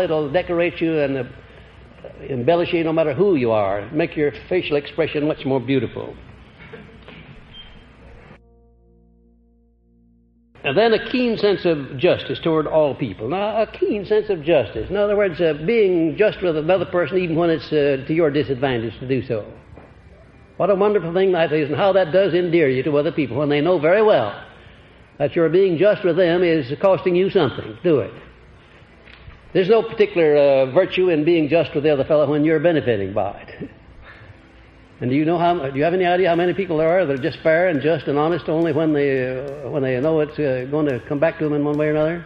it'll decorate you and embellish you no matter who you are, make your facial expression much more beautiful. And then a keen sense of justice toward all people. Now, a keen sense of justice. In other words, being just with another person even when it's to your disadvantage to do so. What a wonderful thing that is, and how that does endear you to other people when they know very well that your being just with them is costing you something. Do it. There's no particular virtue in being just with the other fellow when you're benefiting by it. And do you have any idea how many people there are that are just fair and just and honest only when they know it's going to come back to them in one way or another?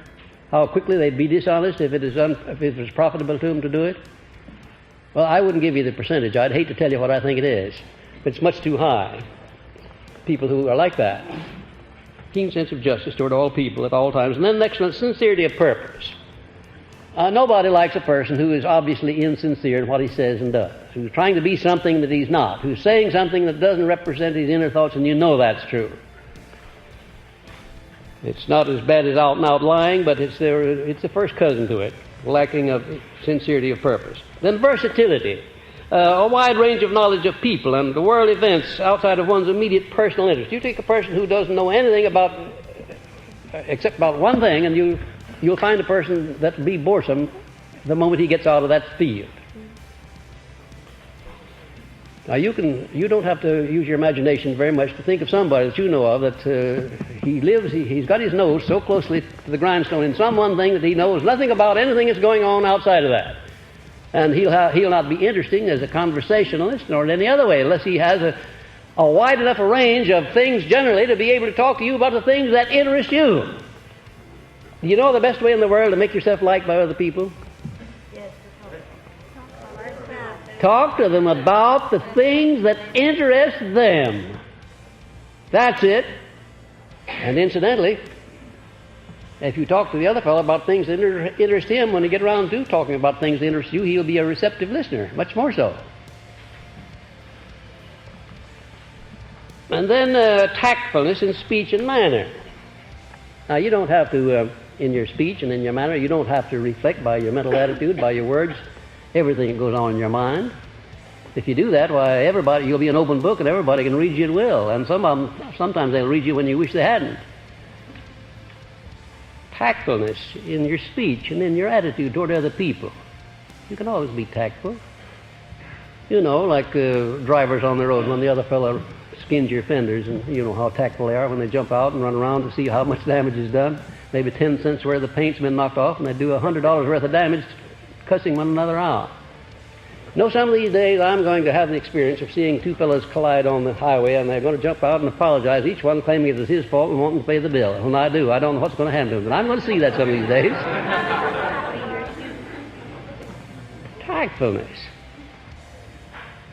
How quickly they'd be dishonest if it was profitable to them to do it? Well, I wouldn't give you the percentage. I'd hate to tell you what I think it is. It's much too high. People who are like that. Keen sense of justice toward all people at all times. And then next one, sincerity of purpose. Nobody likes a person who is obviously insincere in what he says and does, who's trying to be something that he's not, who's saying something that doesn't represent his inner thoughts, and you know that's true. It's not as bad as out and out lying, but it's the first cousin to it, lacking of sincerity of purpose. Then versatility. A wide range of knowledge of people and the world events outside of one's immediate personal interest. You take a person who doesn't know anything except about one thing, and you'll find a person that will be boresome the moment he gets out of that field. Now you don't have to use your imagination very much to think of somebody that you know of that he's got his nose so closely to the grindstone in some one thing that he knows nothing about anything that's going on outside of that. And he'll not be interesting as a conversationalist nor in any other way unless he has a wide enough a range of things generally to be able to talk to you about the things that interest you. You know the best way in the world to make yourself liked by other people? Yes. Talk to them about the things that interest them. That's it. And incidentally, if you talk to the other fellow about things that interest him, when you get around to talking about things that interest you, he'll be a receptive listener, much more so. And then tactfulness in speech and manner. Now, you don't have to, in your speech and in your manner, you don't have to reflect by your mental attitude, by your words, everything that goes on in your mind. If you do that, why, you'll be an open book and everybody can read you at will. And sometimes they'll read you when you wish they hadn't. Tactfulness in your speech and in your attitude toward other people. You can always be tactful. You know, like drivers on the road when the other fellow skins your fenders, and you know how tactful they are when they jump out and run around to see how much damage is done. Maybe 10 cents worth of the paint's been knocked off, and they do $100 worth of damage cussing one another out. You know, some of these days I'm going to have the experience of seeing two fellows collide on the highway, and they're going to jump out and apologize, each one claiming it was his fault and wanting to pay the bill. When I do, I don't know what's going to happen to them, but I'm going to see that some of these days. Tactfulness.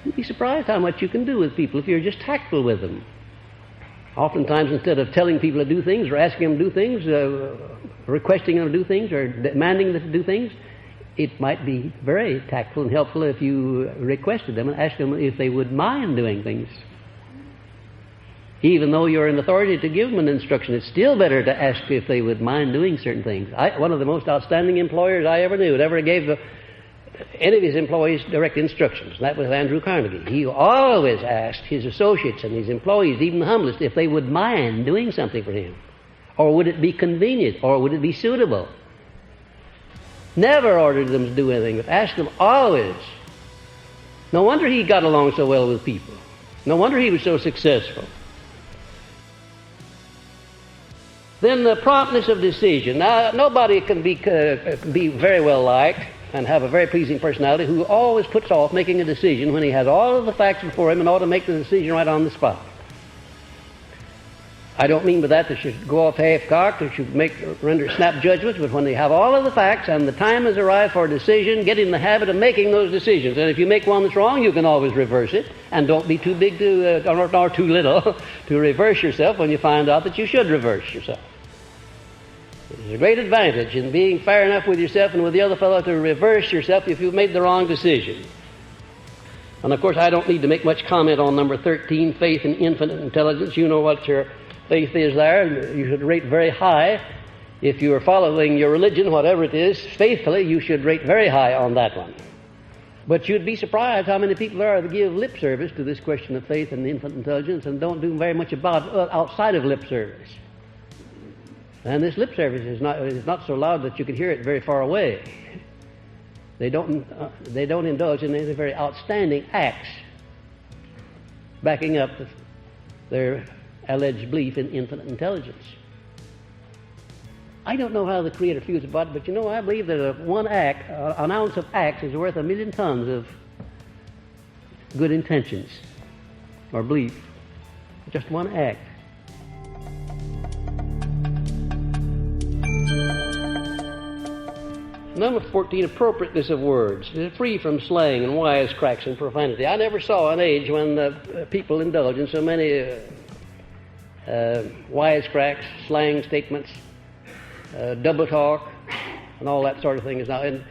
You'd be surprised how much you can do with people if you're just tactful with them. Oftentimes, instead of telling people to do things or asking them to do things, requesting them to do things or demanding them to do things, it might be very tactful and helpful if you requested them and asked them if they would mind doing things. Even though you're in authority to give them an instruction, it's still better to ask if they would mind doing certain things. One of the most outstanding employers I ever knew never gave any of his employees direct instructions. That was Andrew Carnegie. He always asked his associates and his employees, even the humblest, if they would mind doing something for him. Or would it be convenient? Or would it be suitable? Never ordered them to do anything, but asked them always. No wonder he got along so well with people. No wonder he was so successful. Then the promptness of decision. Now, nobody can be very well liked and have a very pleasing personality who always puts off making a decision when he has all of the facts before him and ought to make the decision right on the spot. I don't mean by that they should go off half-cocked or should render snap judgments, but when they have all of the facts and the time has arrived for a decision, get in the habit of making those decisions. And if you make one that's wrong, you can always reverse it. And don't be too big or too little to reverse yourself when you find out that you should reverse yourself. There's a great advantage in being fair enough with yourself and with the other fellow to reverse yourself if you've made the wrong decision. And of course, I don't need to make much comment on number 13, faith in infinite intelligence. You know what your faith is there. You should rate very high If you are following your religion, whatever it is, faithfully, you should rate very high on that one. But you'd be surprised how many people there are that give lip service to this question of faith and infinite intelligence and don't do very much about it outside of lip service. And this lip service is not so loud that you can hear it very far away. They don't indulge in any very outstanding acts backing up their alleged belief in infinite intelligence. I don't know how the Creator feels about it, but you know, I believe that an ounce of acts is worth 1,000,000 tons of good intentions or belief. Just one act. Number 14, appropriateness of words. Free from slang and wisecracks and profanity. I never saw an age when people indulge in so many wisecracks, slang statements, double talk, and all that sort of thing is now. And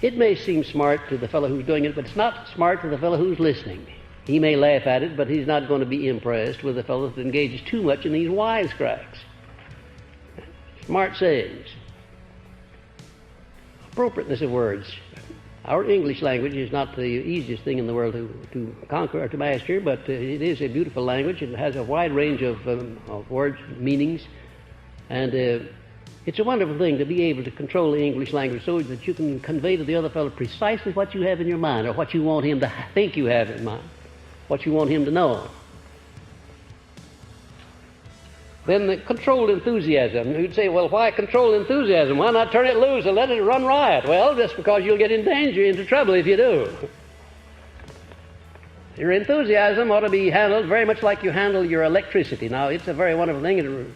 it may seem smart to the fellow who's doing it, but it's not smart to the fellow who's listening. He may laugh at it, but he's not going to be impressed with the fellow that engages too much in these wisecracks. Smart sayings. Appropriateness of words. Our English language is not the easiest thing in the world to conquer or to master, but it is a beautiful language. It has a wide range of words, meanings, and it's a wonderful thing to be able to control the English language so that you can convey to the other fellow precisely what you have in your mind or what you want him to think you have in mind, what you want him to know. Then the controlled enthusiasm. You'd say, well, why controlled enthusiasm? Why not turn it loose and let it run riot? Well, just because you'll get in danger, into trouble if you do. Your enthusiasm ought to be handled very much like you handle your electricity. Now, it's a very wonderful thing. It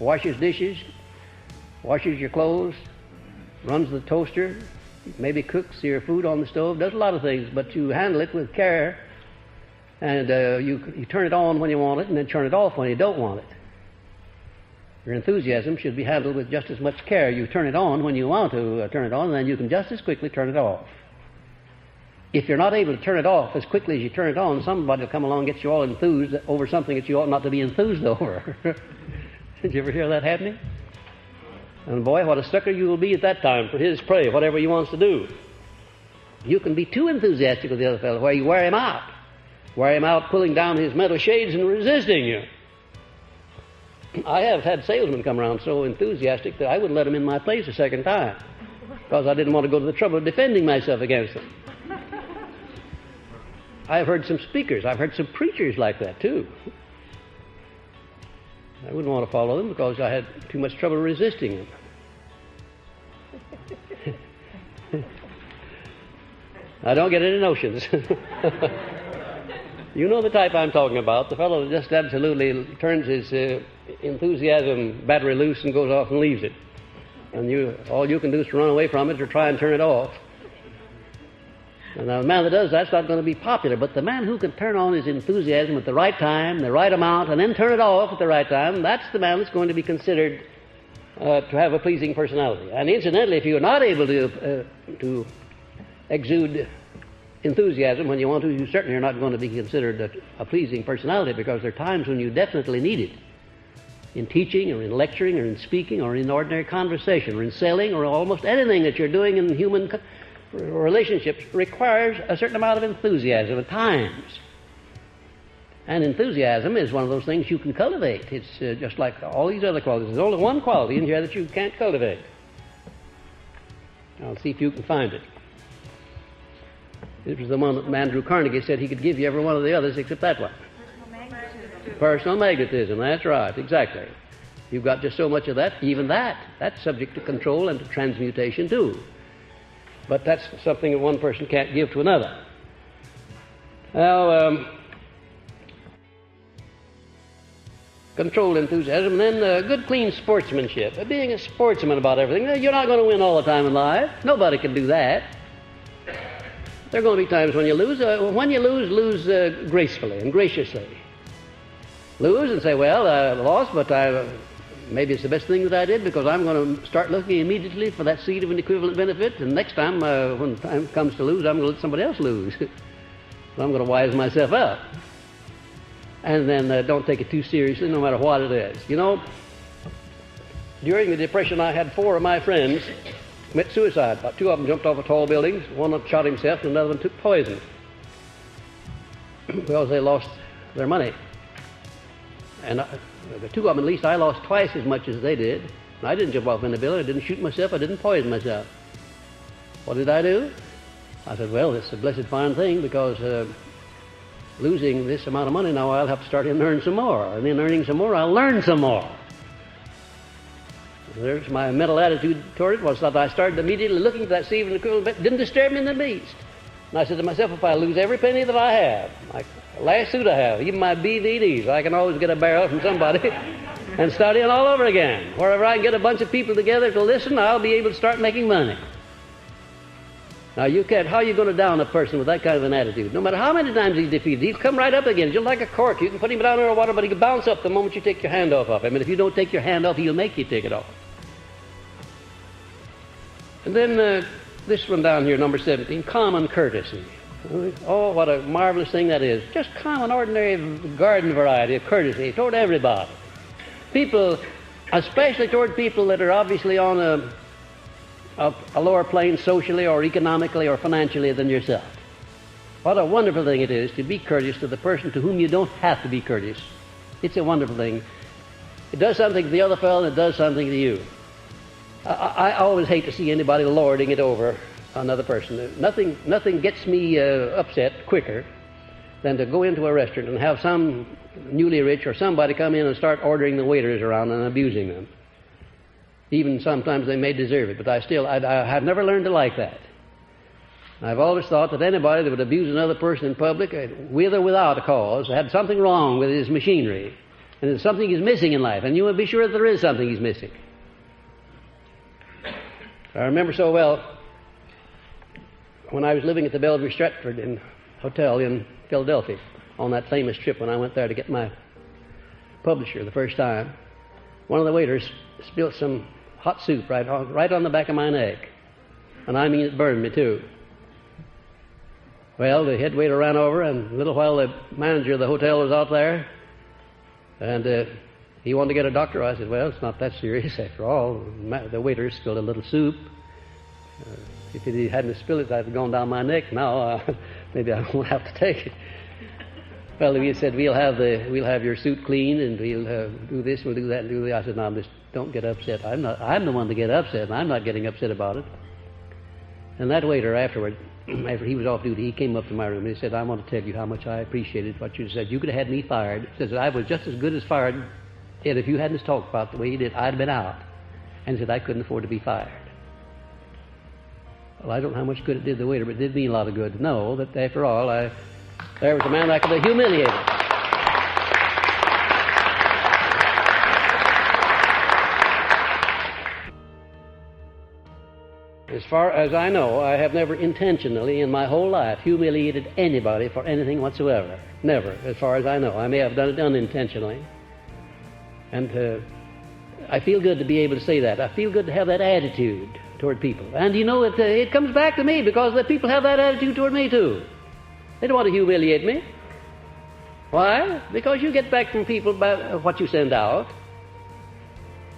washes dishes, washes your clothes, runs the toaster, maybe cooks your food on the stove, does a lot of things, but you handle it with care. And you turn it on when you want it and then turn it off when you don't want it. Your enthusiasm should be handled with just as much care. You turn it on when you want to turn it on, and then you can just as quickly turn it off. If you're not able to turn it off as quickly as you turn it on, somebody will come along and get you all enthused over something that you ought not to be enthused over. Did you ever hear that happening? And boy, what a sucker you will be at that time for his prey, whatever he wants to do. You can be too enthusiastic with the other fellow where you wear him out. Wear him out pulling down his metal shades and resisting you. I have had salesmen come around so enthusiastic that I wouldn't let them in my place a second time because I didn't want to go to the trouble of defending myself against them. I've heard some speakers, I've heard some preachers like that too. I wouldn't want to follow them because I had too much trouble resisting them. I don't get any notions. You know the type I'm talking about, the fellow that just absolutely turns his enthusiasm battery loose and goes off and leaves it. And all you can do is to run away from it or try and turn it off. And now the man that does that's not going to be popular, but the man who can turn on his enthusiasm at the right time, the right amount, and then turn it off at the right time, that's the man that's going to be considered to have a pleasing personality. And incidentally, if you're not able to exude enthusiasm when you want to, you certainly are not going to be considered a pleasing personality, because there are times when you definitely need it. In teaching or in lecturing or in speaking or in ordinary conversation or in selling or almost anything that you're doing in human relationships requires a certain amount of enthusiasm at times. And enthusiasm is one of those things you can cultivate. It's just like all these other qualities. There's only one quality in here that you can't cultivate. I'll see if you can find it. This was the one that Andrew Carnegie said he could give you every one of the others except that one. Personal magnetism, that's right, exactly. You've got just so much of that, even that's subject to control and to transmutation too. But that's something that one person can't give to another. Now, controlled enthusiasm, and then good clean sportsmanship. Being a sportsman about everything. You're not going to win all the time in life. Nobody can do that. There are going to be times when you lose. When you lose gracefully and graciously. Lose and say, well, I lost, but maybe it's the best thing that I did, because I'm going to start looking immediately for that seed of an equivalent benefit, and next time, when time comes to lose, I'm going to let somebody else lose. So I'm going to wise myself up. And then don't take it too seriously, no matter what it is. You know, during the Depression, I had 4 of my friends commit suicide. About 2 of them jumped off of tall buildings. One shot himself, and another one took poison because they lost their money. And the 2 of them, at least, I lost twice as much as they did. And I didn't jump off in the building. I didn't shoot myself. I didn't poison myself. What did I do? I said, well, it's a blessed fine thing, because losing this amount of money, now I'll have to start in and earn some more. And in earning some more, I'll learn some more. There's my mental attitude toward it, was that I started immediately looking at that Stephen equivalent. It didn't disturb me in the least. And I said to myself, if I lose every penny that I have, like the last suit I have, even my BVDs, I can always get a barrel from somebody and start in all over again. Wherever I can get a bunch of people together to listen, I'll be able to start making money. Now, you can't, how are you going to down a person with that kind of an attitude? No matter how many times he's defeated, he'll come right up again, just like a cork. You can put him down in the water, but he can bounce up the moment you take your hand off of him. And if you don't take your hand off, he'll make you take it off. And then this one down here, number 17, common courtesy. Oh, what a marvelous thing that is. Just common, ordinary garden variety of courtesy toward everybody. People, especially toward people that are obviously on a lower plane socially or economically or financially than yourself. What a wonderful thing it is to be courteous to the person to whom you don't have to be courteous. It's a wonderful thing. It does something to the other fellow, and it does something to you. I always hate to see anybody lording it over another person. Nothing gets me upset quicker than to go into a restaurant and have some newly rich or somebody come in and start ordering the waiters around and abusing them. Even sometimes they may deserve it, but I have never learned to like that. I've always thought that anybody that would abuse another person in public, with or without a cause, had something wrong with his machinery, and there's something he's missing in life, and you would be sure that there is something he's missing. I remember so well when I was living at the Bellevue Stratford Hotel in Philadelphia on that famous trip when I went there to get my publisher the first time. One of the waiters spilled some hot soup right on the back of my neck. And I mean, it burned me too. Well, the head waiter ran over, and a little while the manager of the hotel was out there, and he wanted to get a doctor. I said, well, it's not that serious after all. The waiter spilled a little soup. If he hadn't spilled it, I'd have gone down my neck. Now, maybe I won't have to take it. Well, he said, we'll have your suit cleaned, and we'll do this, we'll do that, and do that. I said, no, just don't get upset. I'm the one to get upset, and I'm not getting upset about it. And that waiter afterward, after he was off duty, he came up to my room and he said, I want to tell you how much I appreciated what you said. You could have had me fired. He says, I was just as good as fired, and if you hadn't talked about the way you did, I'd have been out. And he said, I couldn't afford to be fired. Well, I don't know how much good it did the waiter, but it did me a lot of good to know that after all, there was a man I could have humiliated. As far as I know, I have never intentionally in my whole life humiliated anybody for anything whatsoever. Never, as far as I know. I may have done it unintentionally. And I feel good to be able to say that. I feel good to have that attitude toward people. And you know, it comes back to me because the people have that attitude toward me too. They don't want to humiliate me. Why? Because you get back from people by what you send out.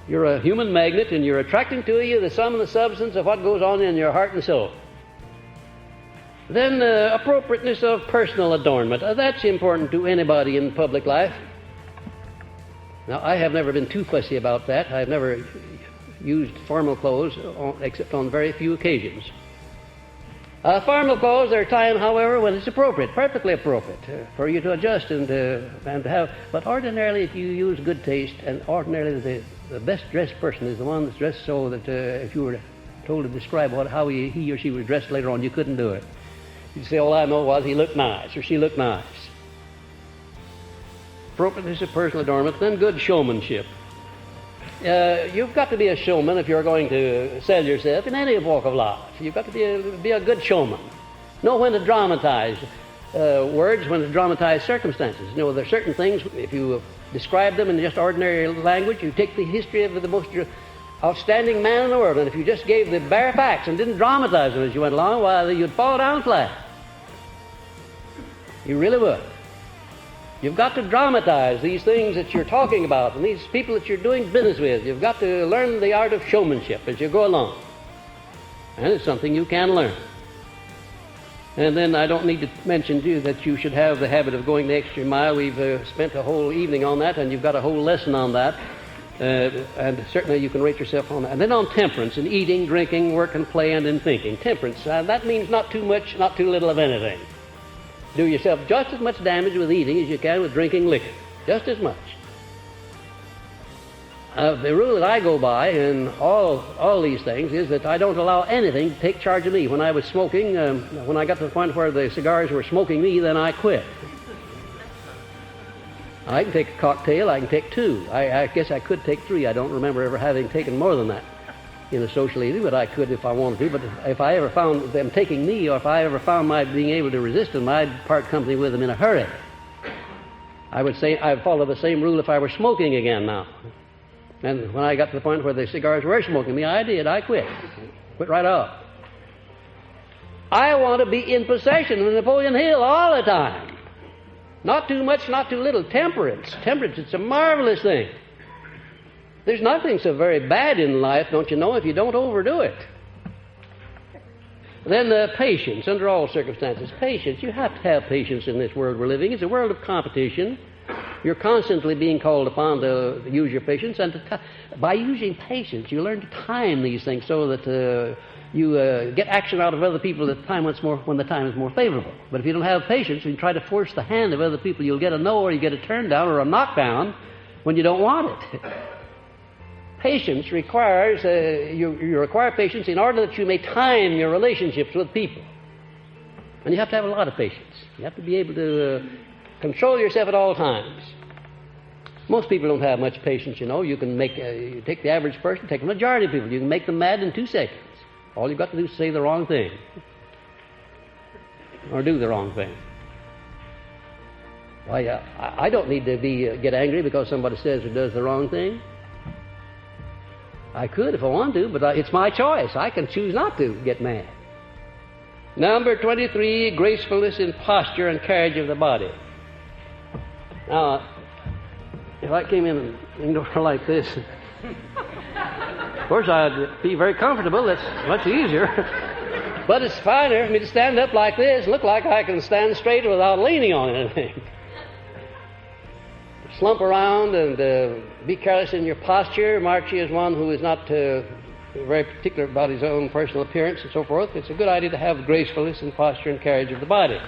You're a human magnet, and you're attracting to you the sum and the substance of what goes on in your heart and soul. Then appropriateness of personal adornment. That's important to anybody in public life. Now, I have never been too fussy about that. I've never used formal clothes except on very few occasions. Formal clothes, there are times, however, when it's appropriate, perfectly appropriate, for you to adjust and to have. But ordinarily, if you use good taste, and ordinarily the best dressed person is the one that's dressed so that if you were told to describe how he or she was dressed later on, you couldn't do it. You'd say, all I know was he looked nice or she looked nice. Appropriateness of personal adornment, then good showmanship. You've got to be a showman if you're going to sell yourself in any walk of life. You've got to be a good showman. Know when to dramatize words, when to dramatize circumstances. You know, there are certain things, if you describe them in just ordinary language, you take the history of the most outstanding man in the world, and if you just gave the bare facts and didn't dramatize them as you went along, why, you'd fall down flat. You really would. You've got to dramatize these things that you're talking about and these people that you're doing business with. You've got to learn the art of showmanship as you go along. And it's something you can learn. And then I don't need to mention to you that you should have the habit of going the extra mile. We've spent a whole evening on that, and you've got a whole lesson on that. And certainly you can rate yourself on that. And then on temperance, in eating, drinking, work and play, and in thinking. Temperance, that means not too much, not too little of anything. Do yourself just as much damage with eating as you can with drinking liquor. Just as much. The rule that I go by in all these things is that I don't allow anything to take charge of me. When I was smoking, when I got to the point where the cigars were smoking me, then I quit. I can take a cocktail, I can take 2. I guess I could take 3. I don't remember ever having taken more than that in a social evening, but I could if I wanted to. But if I ever found them taking me, or if I ever found my being able to resist them, I'd part company with them in a hurry. I would say I'd follow the same rule if I were smoking again now. And when I got to the point where the cigars were smoking me, I quit. Quit right off. I want to be in possession of Napoleon Hill all the time. Not too much, not too little. Temperance. Temperance, it's a marvelous thing. There's nothing so very bad in life, don't you know, if you don't overdo it. Then patience, under all circumstances. Patience. You have to have patience in this world we're living. It's a world of competition. You're constantly being called upon to use your patience, and by using patience, you learn to time these things so that you get action out of other people at the time when the time is more favorable. But if you don't have patience, and you try to force the hand of other people, you'll get a no, or you get a turn down, or a knockdown when you don't want it. Patience requires, you require patience in order that you may time your relationships with people. And you have to have a lot of patience. You have to be able to control yourself at all times. Most people don't have much patience, you know. You can you take the average person, take the majority of people. You can make them mad in 2 seconds. All you've got to do is say the wrong thing. Or do the wrong thing. Why, I don't need to get angry because somebody says or does the wrong thing. I could if I want to, but it's my choice. I can choose not to get mad. Number 23, gracefulness in posture and carriage of the body. Now, if I came in and door like this, of course I'd be very comfortable. That's much easier. But it's finer for me to stand up like this, look like I can stand straight without leaning on anything. Slump around and be careless in your posture. Marchie is one who is not very particular about his own personal appearance and so forth. It's a good idea to have gracefulness in posture and carriage of the body.